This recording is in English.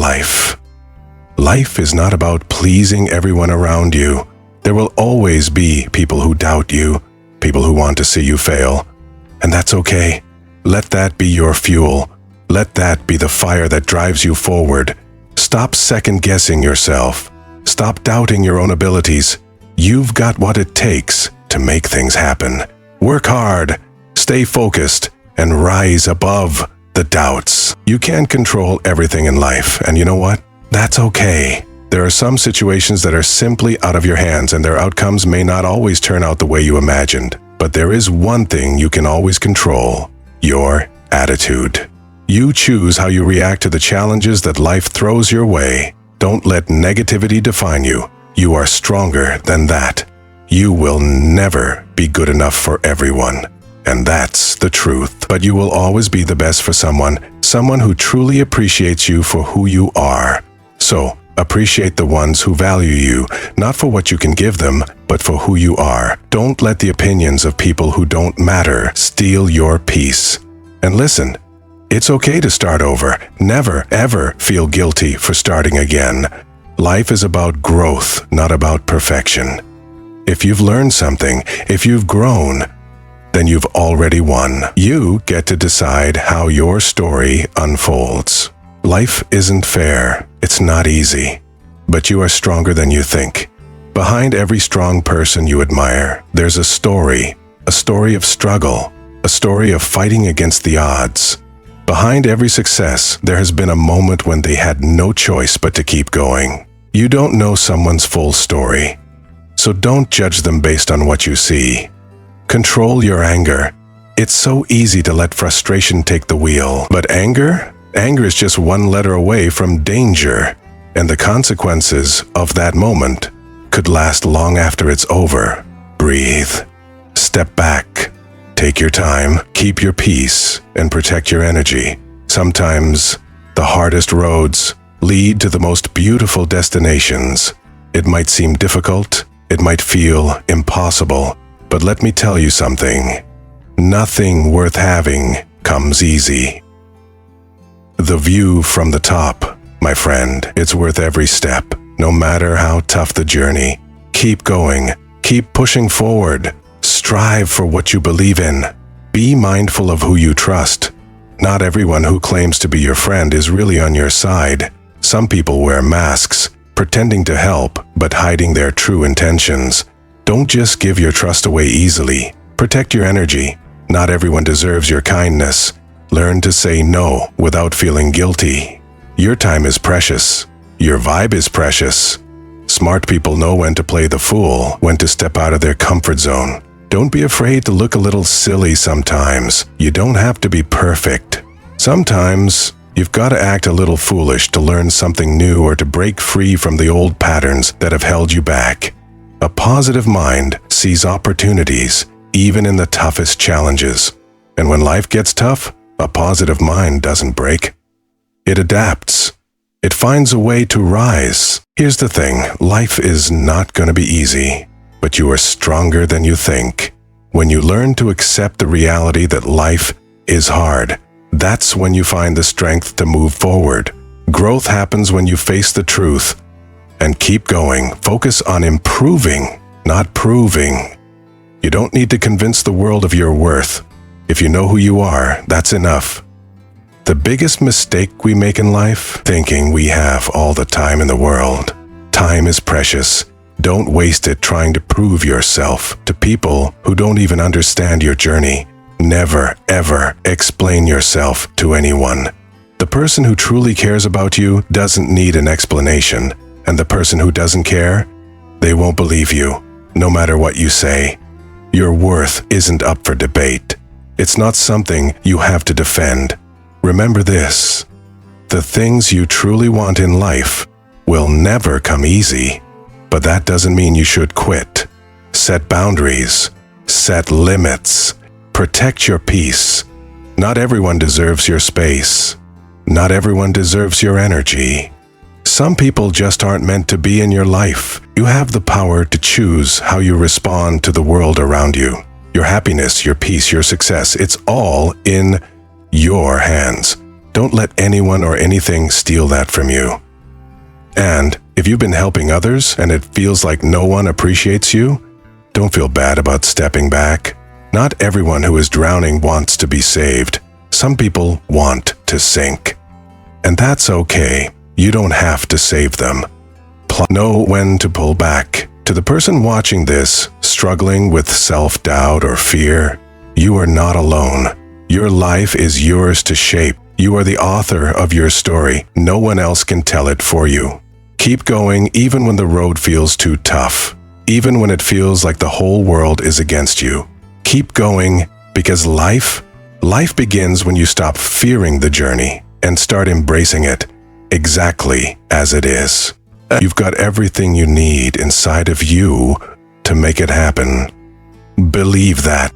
life. Life is not about pleasing everyone around you. There will always be people who doubt you, people who want to see you fail. And that's okay. Let that be your fuel. Let that be the fire that drives you forward. Stop second-guessing yourself. Stop doubting your own abilities. You've got what it takes to make things happen. Work hard, stay focused, and rise above the doubts. You can't control everything in life, and you know what? That's okay. There are some situations that are simply out of your hands, and their outcomes may not always turn out the way you imagined. But there is one thing you can always control: your attitude. You choose how you react to the challenges that life throws your way. Don't let negativity define you. You are stronger than that. You will never be good enough for everyone. And that's the truth. But you will always be the best for someone who truly appreciates you for who you are. So, appreciate the ones who value you, not for what you can give them, but for who you are. Don't let the opinions of people who don't matter steal your peace. And listen, it's okay to start over. Never, ever feel guilty for starting again. Life is about growth, not about perfection. If you've learned something, if you've grown, then you've already won. You get to decide how your story unfolds. Life isn't fair. It's not easy. But you are stronger than you think. Behind every strong person you admire, there's a story of struggle, a story of fighting against the odds. Behind every success, there has been a moment when they had no choice but to keep going. You don't know someone's full story, so don't judge them based on what you see. Control your anger. It's so easy to let frustration take the wheel, but anger is just one letter away from danger, and the consequences of that moment could last long after it's over. Breathe. Step back. Take your time, keep your peace, and protect your energy. Sometimes the hardest roads lead to the most beautiful destinations. It might seem difficult, it might feel impossible, but let me tell you something. Nothing worth having comes easy. The view from the top, my friend, it's worth every step, no matter how tough the journey. Keep going, keep pushing forward. Strive for what you believe in. Be mindful of who you trust. Not everyone who claims to be your friend is really on your side. Some people wear masks, pretending to help, but hiding their true intentions. Don't just give your trust away easily. Protect your energy. Not everyone deserves your kindness. Learn to say no without feeling guilty. Your time is precious. Your vibe is precious. Smart people know when to play the fool, when to step out of their comfort zone. Don't be afraid to look a little silly sometimes. You don't have to be perfect. Sometimes, you've got to act a little foolish to learn something new or to break free from the old patterns that have held you back. A positive mind sees opportunities, even in the toughest challenges. And when life gets tough, a positive mind doesn't break. It adapts. It finds a way to rise. Here's the thing, life is not going to be easy. But you are stronger than you think. When you learn to accept the reality that life is hard, that's when you find the strength to move forward. Growth happens when you face the truth and keep going. Focus on improving, not proving. You don't need to convince the world of your worth. If you know who you are, that's enough. The biggest mistake we make in life, thinking we have all the time in the world. Time is precious. Don't waste it trying to prove yourself to people who don't even understand your journey. Never, ever explain yourself to anyone. The person who truly cares about you doesn't need an explanation, and the person who doesn't care, they won't believe you, no matter what you say. Your worth isn't up for debate. It's not something you have to defend. Remember this: the things you truly want in life will never come easy. But that doesn't mean you should quit. Set boundaries. Set limits. Protect your peace. Not everyone deserves your space. Not everyone deserves your energy. Some people just aren't meant to be in your life. You have the power to choose how you respond to the world around you. Your happiness, your peace, your success, it's all in your hands. Don't let anyone or anything steal that from you. And if you've been helping others and it feels like no one appreciates you, don't feel bad about stepping back. Not everyone who is drowning wants to be saved. Some people want to sink. And that's okay. You don't have to save them. Know when to pull back. To the person watching this, struggling with self-doubt or fear, you are not alone. Your life is yours to shape. You are the author of your story. No one else can tell it for you. Keep going even when the road feels too tough. Even when it feels like the whole world is against you. Keep going because life begins when you stop fearing the journey and start embracing it exactly as it is. You've got everything you need inside of you to make it happen. Believe that.